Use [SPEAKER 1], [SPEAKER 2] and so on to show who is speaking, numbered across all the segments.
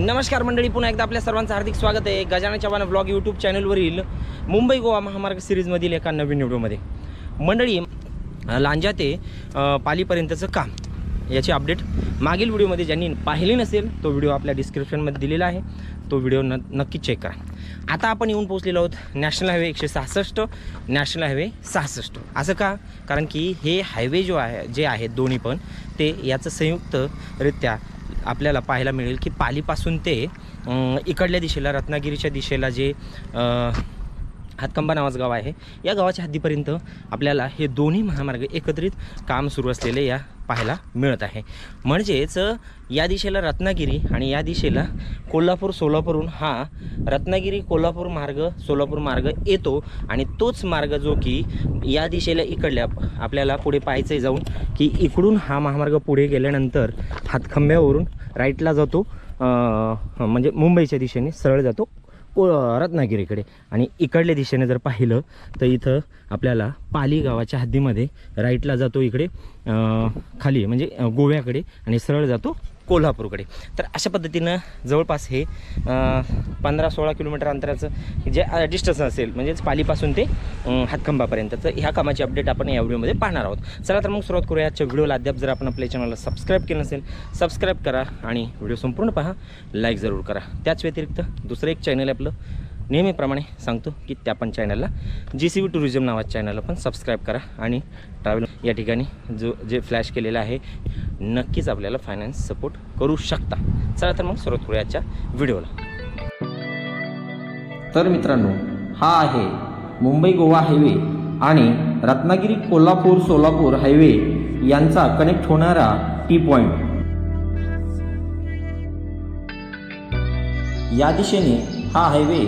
[SPEAKER 1] नमस्कार मंडळी, पुन्हा एकदा आपल्या सर्वांचं हार्दिक स्वागत आहे गजानन चव्हाण व्लॉग यूट्यूब चॅनलवरील मुंबई गोवा महामार्ग सिरीजमधील एका नवीन व्हिडिओमध्ये। मंडळी, लांजा ते पालीपर्यंतचं काम याची अपडेट मागील व्हिडिओमध्ये ज्यांनी पाहिली नसेल तो व्हिडिओ आपल्या डिस्क्रिप्शनमध्ये दिलेला आहे, तो व्हिडिओ नक्की चेक करा। आता आपण येऊन पोहोचलेलो आहोत नॅशनल हायवे 166, नॅशनल हायवे 66। असं का? कारण की हे हायवे जे आहेत दोन्ही पण ते याचं संयुक्तरित्या आपल्याला पाहायला मिळेल की पालीपासून ते इकडल्या दिशेला रत्नागिरीच्या दिशेला जे हातकंबा नावाचं गाव आहे, या गावाच्या हद्दीपर्यंत आपल्याला हे दोन्ही महामार्ग एकत्रित काम सुरू असलेले या पाहायला मिळत आहे। म्हणजेच या दिशेला रत्नागिरी आणि या दिशेला कोल्हापूर सोलापूरहून हा रत्नागिरी कोल्हापूर मार्ग सोलापूर मार्ग येतो आणि तोच मार्ग जो की या दिशेला इकडल्या आपल्याला पुढे पाहायचं जाऊन की इकडून हा महामार्ग पुढे गेल्यानंतर हातखंब्यावरून राईटला जातो, म्हणजे मुंबईच्या दिशेने सरळ जातो रत्नागिरीकडे। आणि इकडल्या दिशेने जर पाहिलं तर इथं आपल्याला पाली गावाच्या हद्दीमध्ये राईटला जातो इकडे खाली म्हणजे गोव्याकडे आणि सरळ जातो कोल्हापूरकडे। तर अशा पद्धतीनं जवळपास हे 15-16 किलोमीटर अंतराचं जे डिस्टन्स असेल, म्हणजेच पालीपासून ते हातखंबापर्यंतचं ह्या कामाची अपडेट आपण या व्हिडिओमध्ये पाहणार आहोत। चला तर मग सुरुवात करूया आजच्या व्हिडिओला। अद्याप जर आपण आपल्या चॅनलला सबस्क्राईब केलं नसेल, सबस्क्राईब करा आणि व्हिडिओ संपूर्ण पहा, लाईक जरूर करा। त्याच व्यतिरिक्त दुसरं एक चॅनल आपलं नेहमीप्रमाणे सांगतो की त्या पण चॅनलला GCV टुरिझम नावाच्या चॅनलला पण सबस्क्राईब करा आणि ट्रॅव्हल या ठिकाणी जे फ्लॅश केलेलं आहे नक्कीच आपल्याला फायनान्स सपोर्ट करू शकता। चला तर मग सुरुवात करूया आजच्या व्हिडिओला। तर मित्रांनो, हा आहे मुंबई गोवा हायवे आणि रत्नागिरी कोल्हापूर सोलापूर हायवे यांचा कनेक्ट होणारा टी पॉइंट। या दिशेने हा हायवे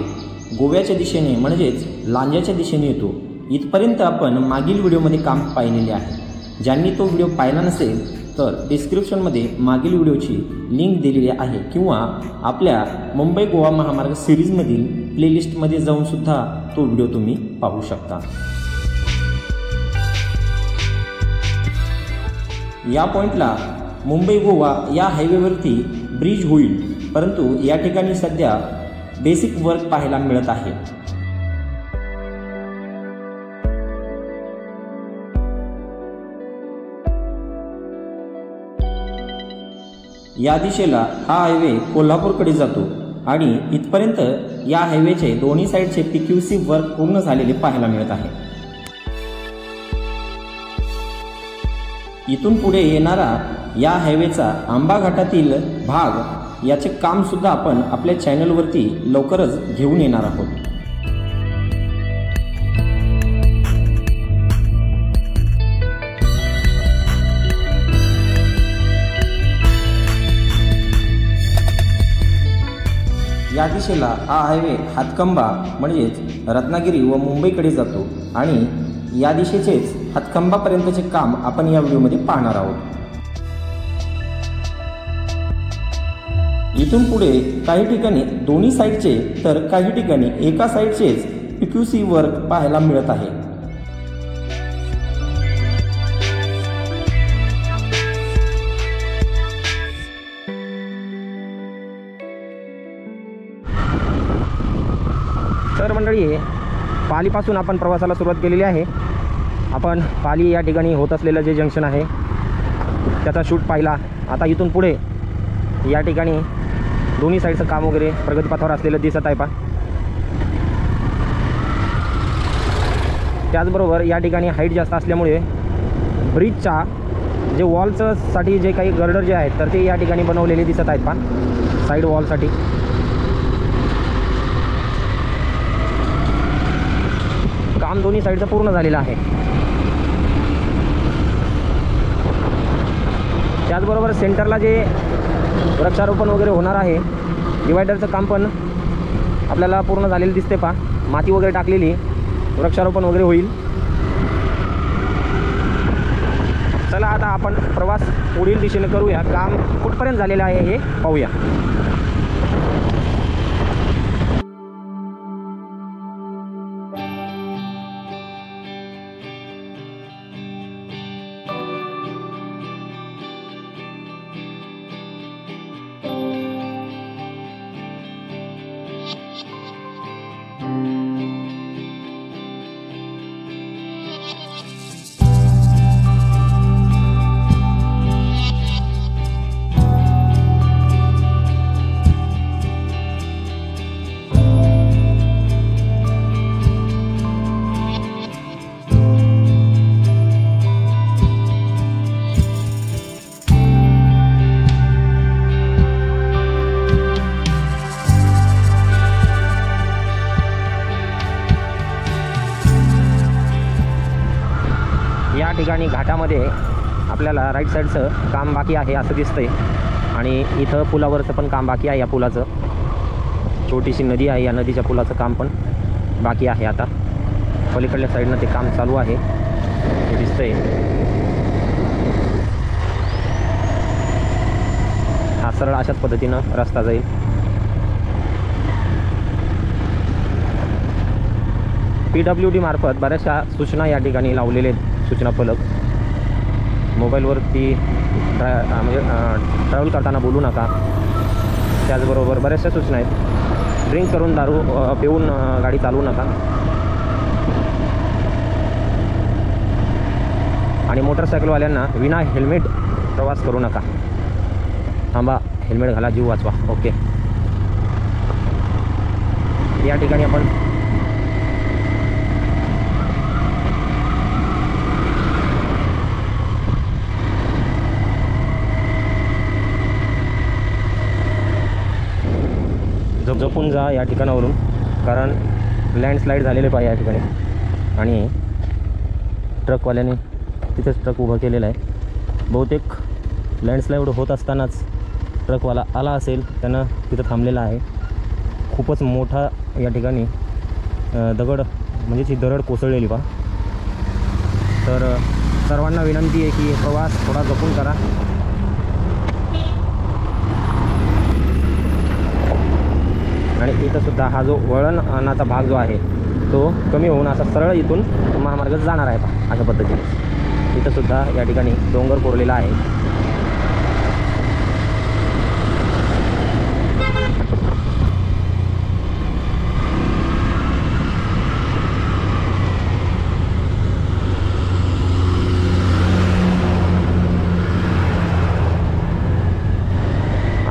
[SPEAKER 1] गोव्याच्या दिशेने म्हणजेच लांजाच्या दिशेने येतो। इथपर्यंत आपण मागील व्हिडिओमध्ये काम पाहिलेले आहे। ज्यांनी तो व्हिडिओ पाहिला नसेल तर डिस्क्रिप्शनमध्ये मागील व्हिडिओची लिंक दिलेली आहे किंवा आपल्या मुंबई गोवा महामार्ग सिरीजमधील प्लेलिस्टमध्ये जाऊन सुद्धा तो व्हिडिओ तुम्ही पाहू शकता। या पॉइंटला मुंबई गोवा या हायवेवरती ब्रिज होईल, परंतु या ठिकाणी सध्या बेसिक वर्क पाहायला मिळत आहे। या दिशेला हा हायवे कोल्हापूरकडे जातो आणि इथपर्यंत या हायवेचे दोन्ही साईडचे PQC वर्क पूर्ण झालेले पाहायला मिळत आहे। इथून पुढे येणारा या हायवेचा आंबा घाटातील भाग याचे काम सुद्धा आपण आपल्या चॅनलवरती लवकरच घेऊन येणार आहोत। या दिशेला हा हायवे हातकंबा म्हणजेच रत्नागिरी व मुंबईकडे जातो आणि या दिशेचेच हातकंबापर्यंतचे काम आपण या व्हिडिओमध्ये पाहणार आहोत। इथून पुढे काही ठिकाणी दोन्ही साईडचे तर काही ठिकाणी एका साईडचेच PQC वर्क पाहायला मिळत आहे। तर मंडळी, पालीपासून आपण प्रवासाला सुरुवात केलेली आहे। आपण पाली या ठिकाणी होत असलेलं जे जंक्शन आहे त्याचा शूट पाहिला। आता इथून पुढे या ठिकाणी दोन्ही साईडचं काम वगैरे प्रगतीपथावर असलेलं दिसत आहे पा। त्याचबरोबर या ठिकाणी हाईट जास्त असल्यामुळे ब्रिजच्या जे वॉलसाठी जे काही गर्डर जे आहेत तर ते या ठिकाणी बनवलेले दिसत आहेत पा, साईड वॉलसाठी। काम दोन्ही साईडचं पूर्ण झालेलं आहे। त्याचबरोबर सेंटरला जे वृक्षारोपण वगैरे होणार आहे, डिवायडरचं काम पण आपल्याला पूर्ण झालेलं दिसते पा। माती वगैरे टाकलेली, वृक्षारोपण वगैरे होईल। चला आता आपण प्रवास पुढील दिशेने करूया। काम कुठपर्यंत झालेलं आहे हे पाहूया। ठिकाणी घाटामध्ये आपल्याला राईट साईडचं काम बाकी आहे असं दिसतंय आणि इथं पुलावरचं पण काम बाकी आहे. या पुलाचं छोटीशी नदी आहे, या नदीच्या पुलाचं काम पण बाकी आहे. आता पलीकडल्या साईडनं ते काम चालू आहे हे दिसतंय. हा सरळ अशाच पद्धतीनं रस्ता जाईल. PWD मार्फत बऱ्याचशा सूचना या ठिकाणी लावलेले आहेत, सूचना फलक. मोबाईलवरती म्हणजे ट्रॅव्हल करताना बोलू नका. त्याचबरोबर बऱ्याचशा सूचना आहेत. ड्रिंक करून दारू पिऊन गाडी चालवू नका आणि मोटरसायकलवाल्यांना विना हेल्मेट प्रवास करू नका. थांबा, हेल्मेट घाला, जीव वाचवा. ओके, या ठिकाणी आपण जपून जा या ठिकाणावरून, कारण लँडस्लाईड झालेले पाहिजे या ठिकाणी. आणि ट्रकवाल्याने तिथेच ट्रक उभा केलेला आहे. बहुतेक लँडस्लाईड होत असतानाच ट्रकवाला आला असेल, त्यानं तिथं थांबलेला आहे. खूपच मोठा या ठिकाणी दगड म्हणजेच ही दरड कोसळलेली पहा. तर सर्वांना विनंती आहे की प्रवास थोडा जपून करा. आणि इथं सुद्धा हा जो वळणाचा भाग जो आहे तो कमी होऊन असा सरळ इथून महामार्ग जाणार आहे पहा अशा पद्धतीने. इथं सुद्धा या ठिकाणी डोंगर कोरलेला आहे.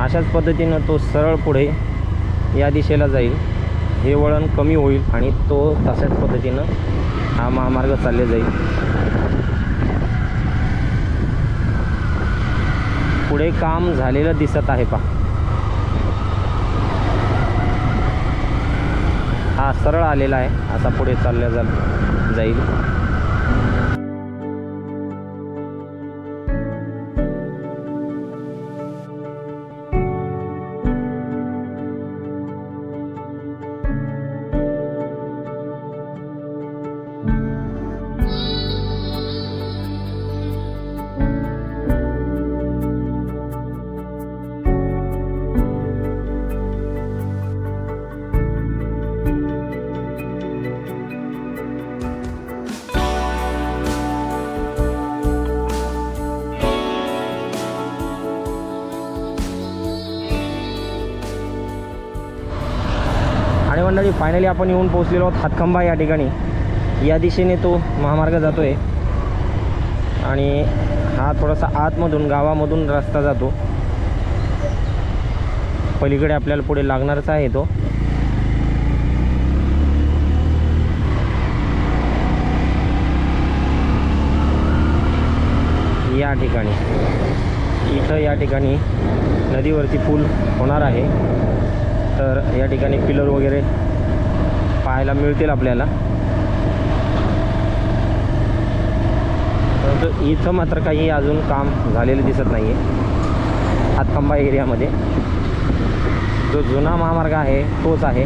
[SPEAKER 1] अशाच पद्धतीनं तो सरळ पुढे या दिशेला जाईल. हे वळण कमी होईल आणि तो तशाच पद्धतीनं हा महामार्ग चालले जाईल. पुढे काम झालेलं दिसत आहे पहा. हा सरळ आलेला आहे, असा पुढे चालल्या जाईल. आणि मंडळी फायनली आपण येऊन पोहोचलेलो आहोत हातखंबा या ठिकाणी. या दिशेने तो महामार्ग जातो आहे आणि हा थोडासा आतमधून गावामधून रस्ता जातो. पलीकडे आपल्याला पुढे लागणारच आहे तो. या ठिकाणी इथं या ठिकाणी नदीवरती पूल होणार आहे. तर या ठिकाणी पिलर वगैरे पाहायला मिळतील आपल्याला. परंतु इथं मात्र काही अजून काम झालेलं दिसत नाही आहे. हातखंबा एरियामध्ये जो जुना महामार्ग आहे तोच आहे.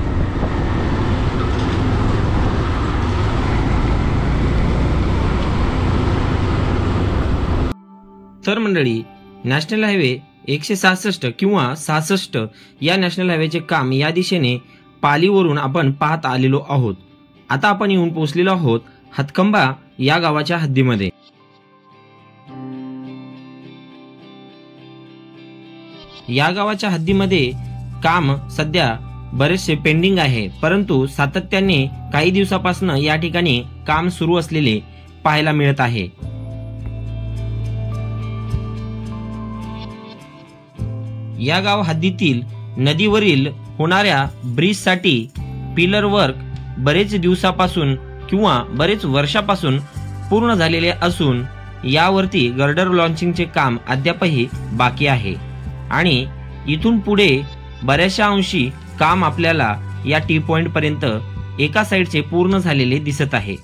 [SPEAKER 2] तर मंडळी, नॅशनल हायवे 166 किंवा 66 या नॅशनल हायवेचे काम या दिशेने पालीवरून आपण पाहत आलेलो आहोत. आता आपण येऊन पोहोचलेलो आहोत हातखंबा या गावाच्या हद्दीमध्ये. या गावाच्या हद्दीमध्ये काम सध्या बरेचसे पेंडिंग आहे, परंतु सातत्याने काही दिवसापासून या ठिकाणी काम सुरू असलेले पाहायला मिळत आहे. या गाव हद्दीतील नदीवरील होणाऱ्या ब्रिजसाठी पिलर वर्क बरेच दिवसापासून किंवा बरेच वर्षापासून पूर्ण झालेले असून यावरती गर्डर लॉन्चिंगचे काम अद्यापही बाकी आहे आणि इथून पुढे बऱ्याचशा अंशी काम आपल्याला या टी पॉइंट पर्यंत एका साइडचे पूर्ण झालेले दिसत आहे.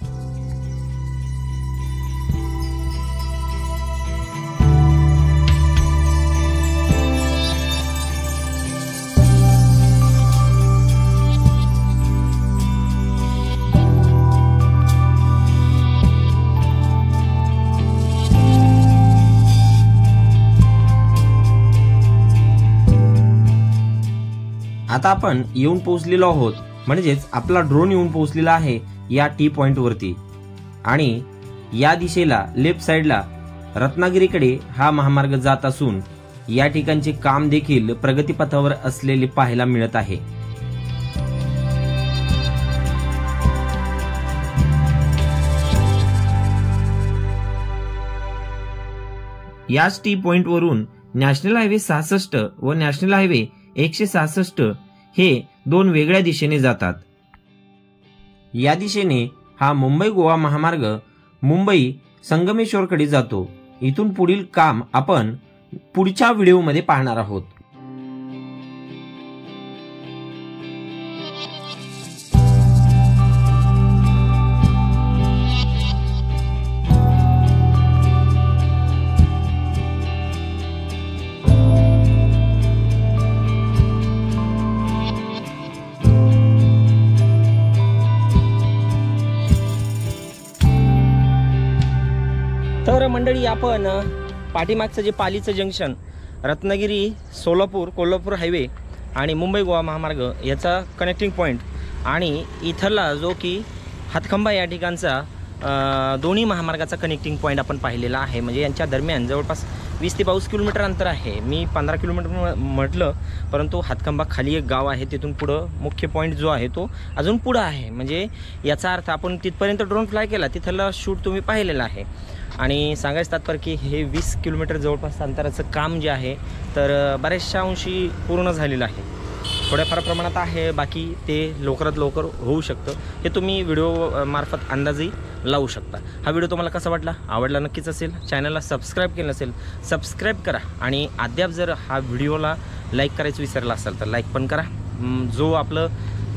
[SPEAKER 2] आता आपण येऊन पोहोचलेलो आहोत, म्हणजेच आपला ड्रोन येऊन पोहोचलेला आहे या टी पॉइंट वरती आणि या दिशेला लेफ्ट साइडला रत्नागिरीकडे हा महामार्ग जात असून या ठिकाणचे काम देखील प्रगतीपथावर असलेले पाहायला मिळत आहे. याच टी पॉइंट वरून नॅशनल हायवे 66 व नॅशनल हायवे 166 हे दोन वेगळ्या दिशेने जातात. या दिशेने हा मुंबई गोवा महामार्ग मुंबई संगमेश्वरकडे जातो. इथून पुढील काम आपण पुढच्या व्हिडिओमध्ये पाहणार आहोत.
[SPEAKER 1] तर मंडळी, आपण पाठीमागचं जे पालीचं जंक्शन, रत्नागिरी सोलापूर कोल्हापूर हायवे आणि मुंबई गोवा महामार्ग याचा कनेक्टिंग पॉईंट आणि इथला जो की हातखंबा या ठिकाणचा दोन्ही महामार्गाचा कनेक्टिंग पॉईंट आपण पाहिलेला आहे. म्हणजे यांच्या दरम्यान जवळपास 20 ते 22 किलोमीटर अंतर आहे. मी 15 किलोमीटर म्हटलं, परंतु हातखंबा खाली एक गाव आहे, तिथून पुढं मुख्य पॉईंट जो आहे तो अजून पुढं आहे. म्हणजे याचा अर्थ आपण तिथपर्यंत ड्रोन फ्लाय केला, तिथला शूट तुम्ही पाहिलेला आहे. आणि सांगायचं तात्पर्य की हे 20 किलोमीटर जवळपास अंतराचं काम जे आहे तर बऱ्याचशा अंशी पूर्ण झालेलं आहे. थोड्याफार प्रमाणात आहे, बाकी ते लवकरात लवकर होऊ शकतं. हे तुम्ही व्हिडिओ मार्फत अंदाजही लावू शकता. हा व्हिडिओ तुम्हाला कसा वाटला? आवडला नक्कीच असेल. चॅनलला सबस्क्राईब केलं नसेल सबस्क्राईब करा आणि अद्याप जर हा व्हिडिओला लाईक करायचं विसरला असाल तर लाईक पण करा.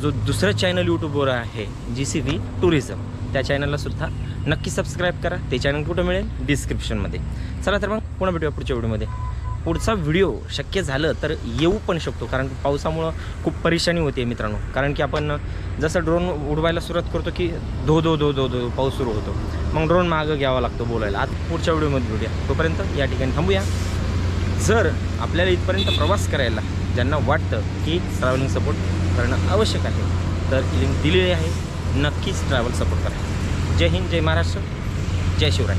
[SPEAKER 1] जो दुसरं चॅनल यूट्यूबवर आहे GCV टुरिझम, त्या चॅनलला सुद्धा नक्की सबस्क्राईब करा. ते चॅनल कुठं मिळेल? डिस्क्रिप्शनमध्ये. चला तर मग पुन्हा भेटूया पुढच्या व्हिडिओमध्ये. पुढचा व्हिडिओ शक्य झालं तर येऊ पण शकतो, कारण पावसामुळं खूप परेशानी होते मित्रांनो. कारण की आपण जसं ड्रोन उडवायला सुरुवात करतो की धो धो धो धो धो पाऊस सुरू होतो, मग ड्रोन मागं घ्यावा लागतो बोलायला. आज पुढच्या व्हिडिओमध्ये भेटूया. तोपर्यंत या ठिकाणी थांबूया. जर आपल्याला इथपर्यंत प्रवास करायला ज्यांना वाटतं की ट्रॅव्हलिंग सपोर्ट करणं आवश्यक आहे तर लिंक दिलेली आहे, नक्कीच ट्रॅव्हल सपोर्ट करा. जय हिंद, जय महाराष्ट्र, जय शिवराय.